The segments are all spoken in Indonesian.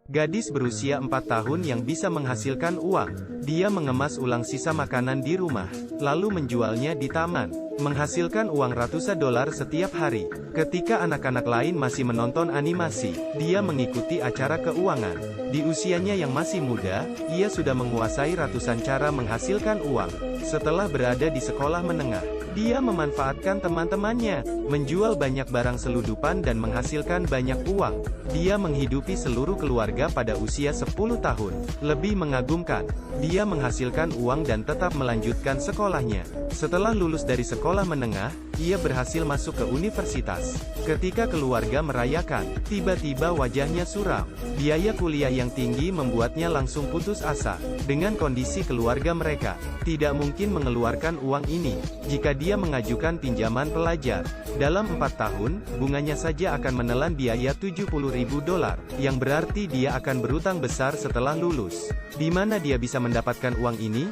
Gadis berusia 4 tahun yang bisa menghasilkan uang. Dia mengemas ulang sisa makanan di rumah, lalu menjualnya di taman, menghasilkan uang ratusan dolar setiap hari. Ketika anak-anak lain masih menonton animasi, dia mengikuti acara keuangan. Di usianya yang masih muda, ia sudah menguasai ratusan cara menghasilkan uang. Setelah berada di sekolah menengah, dia memanfaatkan teman-temannya, menjual banyak barang selundupan dan menghasilkan banyak uang. Dia menghidupi seluruh keluarga pada usia 10 tahun. Lebih mengagumkan, dia menghasilkan uang dan tetap melanjutkan sekolahnya. Setelah lulus dari sekolah menengah, ia berhasil masuk ke universitas. Ketika keluarga merayakan, tiba-tiba wajahnya suram. Biaya kuliah yang tinggi membuatnya langsung putus asa. Dengan kondisi keluarga mereka, tidak mungkin mengeluarkan uang ini jika dia mengajukan pinjaman pelajar. Dalam 4 tahun, bunganya saja akan menelan biaya 70.000 dolar, yang berarti dia akan berutang besar setelah lulus. Di mana dia bisa mendapatkan uang ini?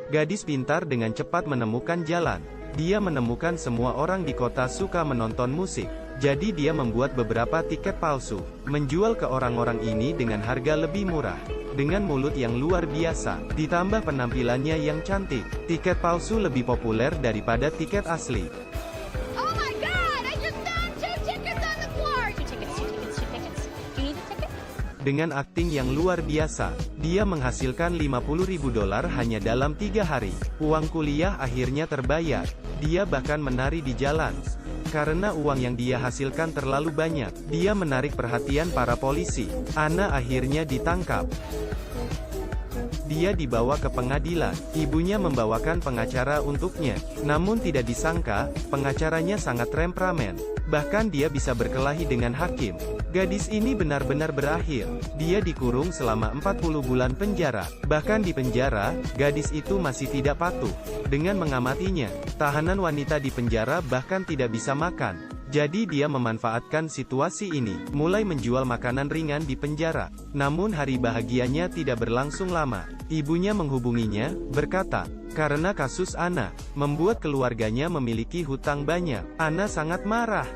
Gadis pintar dengan cepat menemukan jalan. Dia menemukan semua orang di kota suka menonton musik. Jadi dia membuat beberapa tiket palsu, menjual ke orang-orang ini dengan harga lebih murah. Dengan mulut yang luar biasa, ditambah penampilannya yang cantik, tiket palsu lebih populer daripada tiket asli. Oh my God! I just found 2 tickets on the floor! 2 tickets, 2 tickets, 2 tickets. Do you need a ticket? Dengan akting yang luar biasa, dia menghasilkan 50.000 dolar hanya dalam 3 hari. Uang kuliah akhirnya terbayar. Dia bahkan menari di jalan. Karena uang yang dia hasilkan terlalu banyak, dia menarik perhatian para polisi. Anna akhirnya ditangkap. Dia dibawa ke pengadilan. Ibunya membawakan pengacara untuknya. Namun tidak disangka, pengacaranya sangat temperamen. Bahkan dia bisa berkelahi dengan hakim. Gadis ini benar-benar berakhir. Dia dikurung selama 40 bulan penjara. Bahkan di penjara, gadis itu masih tidak patuh. Dengan mengamatinya, tahanan wanita di penjara bahkan tidak bisa makan. Jadi dia memanfaatkan situasi ini, mulai menjual makanan ringan di penjara. Namun hari bahagianya tidak berlangsung lama. Ibunya menghubunginya, berkata, karena kasus Anna, membuat keluarganya memiliki hutang banyak. Anna sangat marah.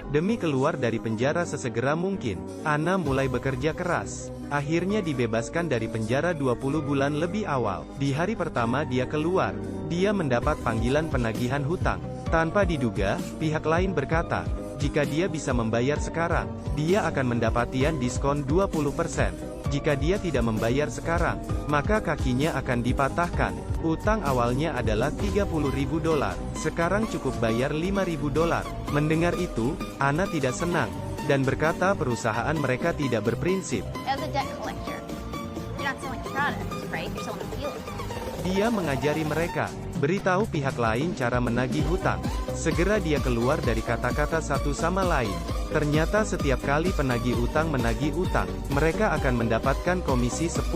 Demi keluar dari penjara sesegera mungkin, Anna mulai bekerja keras. Akhirnya dibebaskan dari penjara 20 bulan lebih awal. Di hari pertama dia keluar, dia mendapat panggilan penagihan hutang. Tanpa diduga, pihak lain berkata, jika dia bisa membayar sekarang, dia akan mendapatkan diskon 20%. Jika dia tidak membayar sekarang, maka kakinya akan dipatahkan. Utang awalnya adalah 30.000 dolar. Sekarang cukup bayar 5.000 dolar. Mendengar itu, Anna tidak senang, dan berkata perusahaan mereka tidak berprinsip. As a debt collector, you're not selling products, right? You're selling a feeling. Dia mengajari mereka, beritahu pihak lain cara menagih hutang. Segera dia keluar dari kata-kata satu sama lain. Ternyata setiap kali penagih utang menagih utang, mereka akan mendapatkan komisi 10%.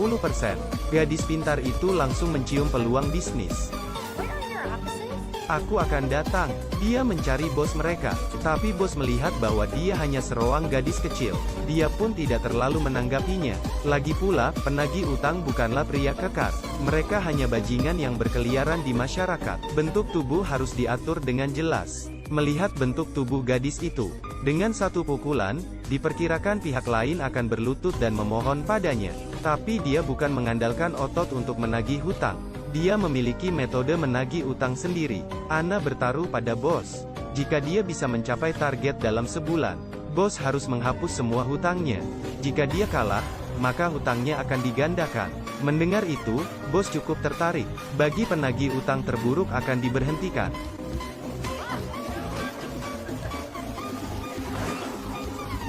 Gadis pintar itu langsung mencium peluang bisnis. Where are your offices? Aku akan datang. Dia mencari bos mereka, tapi bos melihat bahwa dia hanya seorang gadis kecil. Dia pun tidak terlalu menanggapinya. Lagi pula, penagih utang bukanlah pria kekar. Mereka hanya bajingan yang berkeliaran di masyarakat. Bentuk tubuh harus diatur dengan jelas. Melihat bentuk tubuh gadis itu, dengan satu pukulan, diperkirakan pihak lain akan berlutut dan memohon padanya. Tapi dia bukan mengandalkan otot untuk menagih hutang. Dia memiliki metode menagih utang sendiri. Anna bertaruh pada bos. Jika dia bisa mencapai target dalam sebulan, bos harus menghapus semua hutangnya. Jika dia kalah, maka hutangnya akan digandakan. Mendengar itu, bos cukup tertarik. Bagi penagih utang terburuk akan diberhentikan.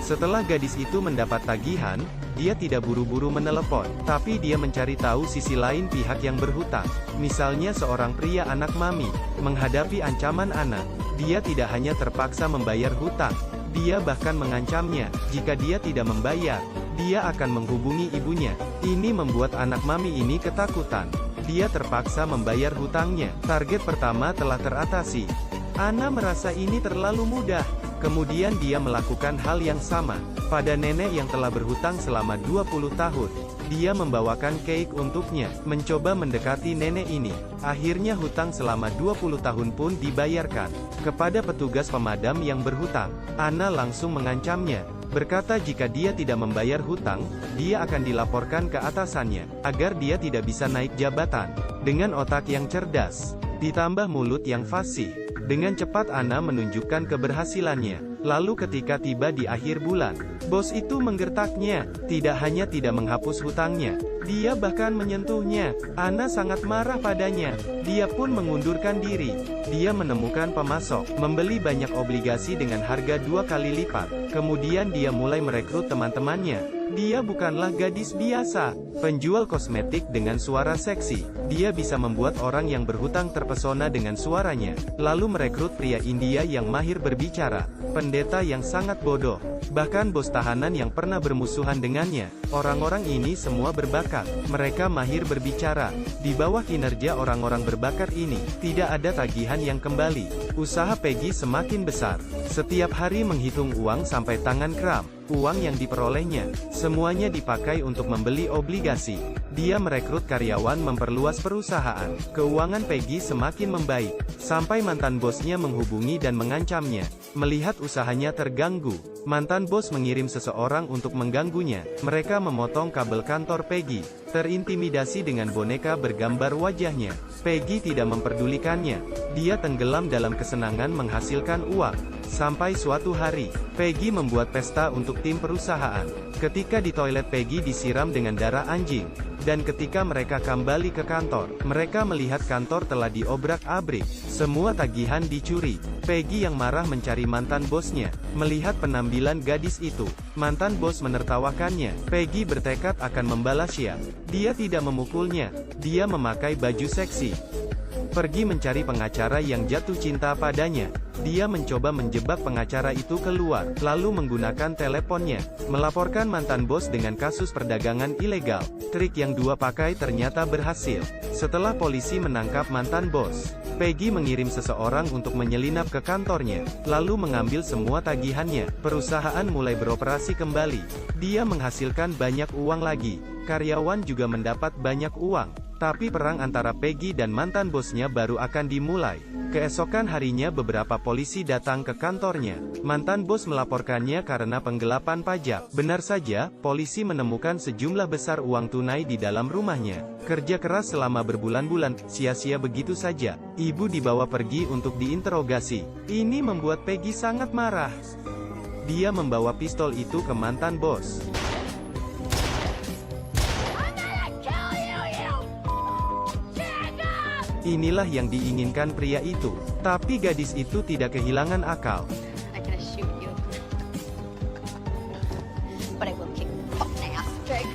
Setelah gadis itu mendapat tagihan, dia tidak buru-buru menelepon, tapi dia mencari tahu sisi lain pihak yang berhutang. Misalnya seorang pria anak mami, menghadapi ancaman Anna. Dia tidak hanya terpaksa membayar hutang, dia bahkan mengancamnya, jika dia tidak membayar, dia akan menghubungi ibunya. Ini membuat anak mami ini ketakutan. Dia terpaksa membayar hutangnya. Target pertama telah teratasi. Anna merasa ini terlalu mudah. Kemudian dia melakukan hal yang sama pada nenek yang telah berhutang selama 20 tahun. Dia membawakan cake untuknya, mencoba mendekati nenek ini. Akhirnya hutang selama 20 tahun pun dibayarkan. Kepada petugas pemadam yang berhutang, Anna langsung mengancamnya, Berkata jika dia tidak membayar hutang, dia akan dilaporkan ke atasannya, agar dia tidak bisa naik jabatan. Dengan otak yang cerdas, ditambah mulut yang fasih, dengan cepat Ana menunjukkan keberhasilannya. Lalu ketika tiba di akhir bulan, bos itu menggertaknya. Tidak hanya tidak menghapus hutangnya, dia bahkan menyentuhnya. Ana sangat marah padanya. Dia pun mengundurkan diri. Dia menemukan pemasok, membeli banyak obligasi dengan harga 2 kali lipat. Kemudian dia mulai merekrut teman-temannya. Dia bukanlah gadis biasa, penjual kosmetik dengan suara seksi. Dia bisa membuat orang yang berhutang terpesona dengan suaranya, lalu merekrut pria India yang mahir berbicara, pendeta yang sangat bodoh, bahkan bos tahanan yang pernah bermusuhan dengannya. Orang-orang ini semua berbakat, mereka mahir berbicara. Di bawah kinerja orang-orang berbakat ini, tidak ada tagihan yang kembali. Usaha Peggy semakin besar, setiap hari menghitung uang sampai tangan kram. Uang yang diperolehnya, semuanya dipakai untuk membeli obligasi. Dia merekrut karyawan memperluas perusahaan. Keuangan Peggy semakin membaik, sampai mantan bosnya menghubungi dan mengancamnya. Melihat usahanya terganggu, mantan bos mengirim seseorang untuk mengganggunya. Mereka memotong kabel kantor Peggy. Terintimidasi dengan boneka bergambar wajahnya, Peggy tidak memperdulikannya. Dia tenggelam dalam kesenangan menghasilkan uang. Sampai suatu hari, Peggy membuat pesta untuk tim perusahaan. Ketika di toilet Peggy disiram dengan darah anjing. Dan ketika mereka kembali ke kantor, mereka melihat kantor telah diobrak-abrik. Semua tagihan dicuri. Peggy yang marah mencari mantan bosnya. Melihat penampilan gadis itu, mantan bos menertawakannya. Peggy bertekad akan membalasnya. Dia tidak memukulnya. Dia memakai baju seksi, pergi mencari pengacara yang jatuh cinta padanya. Dia mencoba menjebak pengacara itu keluar, lalu menggunakan teleponnya, melaporkan mantan bos dengan kasus perdagangan ilegal. Trik yang dia pakai ternyata berhasil. Setelah polisi menangkap mantan bos, Peggy mengirim seseorang untuk menyelinap ke kantornya, lalu mengambil semua tagihannya. Perusahaan mulai beroperasi kembali. Dia menghasilkan banyak uang lagi. Karyawan juga mendapat banyak uang. Tapi perang antara Peggy dan mantan bosnya baru akan dimulai. Keesokan harinya beberapa polisi datang ke kantornya. Mantan bos melaporkannya karena penggelapan pajak. Benar saja, polisi menemukan sejumlah besar uang tunai di dalam rumahnya. Kerja keras selama berbulan-bulan, sia-sia begitu saja. Ibu dibawa pergi untuk diinterogasi. Ini membuat Peggy sangat marah. Dia membawa pistol itu ke mantan bos. Inilah yang diinginkan pria itu. Tapi gadis itu tidak kehilangan akal. I'm gonna shoot you. But I will kick your fucking ass, Jake.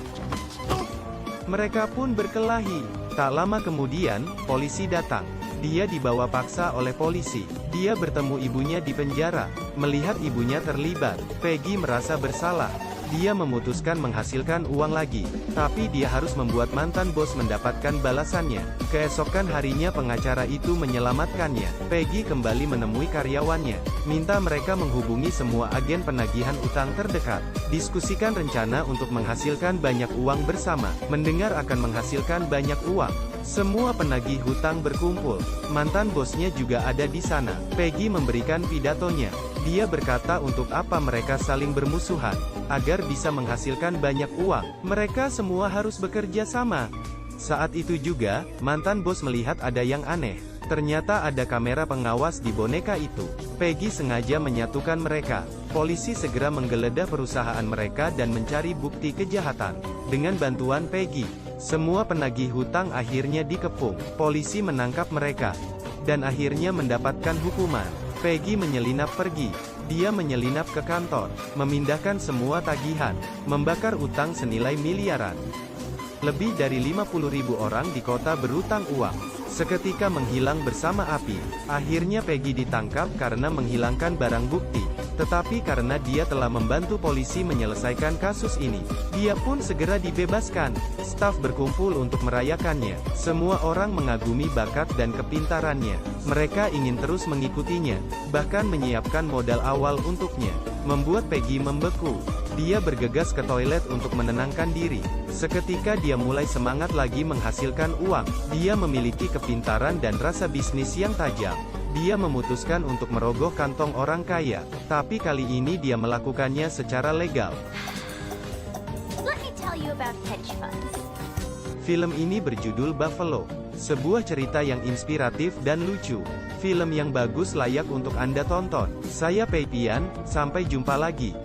Mereka pun berkelahi. Tak lama kemudian, polisi datang. Dia dibawa paksa oleh polisi. Dia bertemu ibunya di penjara. Melihat ibunya terlibat, Peggy merasa bersalah. Dia memutuskan menghasilkan uang lagi, tapi dia harus membuat mantan bos mendapatkan balasannya. Keesokan harinya pengacara itu menyelamatkannya. Peggy kembali menemui karyawannya, minta mereka menghubungi semua agen penagihan utang terdekat, diskusikan rencana untuk menghasilkan banyak uang bersama, mendengar akan menghasilkan banyak uang. Semua penagih hutang berkumpul. Mantan bosnya juga ada di sana. Peggy memberikan pidatonya. Dia berkata untuk apa mereka saling bermusuhan, agar bisa menghasilkan banyak uang. Mereka semua harus bekerja sama. Saat itu juga, mantan bos melihat ada yang aneh. Ternyata ada kamera pengawas di boneka itu. Peggy sengaja menyatukan mereka. Polisi segera menggeledah perusahaan mereka dan mencari bukti kejahatan. Dengan bantuan Peggy, semua penagih hutang akhirnya dikepung. Polisi menangkap mereka, dan akhirnya mendapatkan hukuman. Peggy menyelinap pergi. Dia menyelinap ke kantor, memindahkan semua tagihan, membakar utang senilai miliaran. Lebih dari 50.000 orang di kota berutang uang. Seketika menghilang bersama api. Akhirnya Peggy ditangkap karena menghilangkan barang bukti. Tetapi karena dia telah membantu polisi menyelesaikan kasus ini, dia pun segera dibebaskan. Staf berkumpul untuk merayakannya. Semua orang mengagumi bakat dan kepintarannya. Mereka ingin terus mengikutinya, bahkan menyiapkan modal awal untuknya. Membuat Peggy membeku. Dia bergegas ke toilet untuk menenangkan diri. Seketika dia mulai semangat lagi menghasilkan uang. Dia memiliki kepintaran dan rasa bisnis yang tajam. Dia memutuskan untuk merogoh kantong orang kaya, tapi kali ini dia melakukannya secara legal. Let me tell you about hedge funds. Film ini berjudul Buffalo, sebuah cerita yang inspiratif dan lucu. Film yang bagus layak untuk Anda tonton. Saya Pei Pian, sampai jumpa lagi.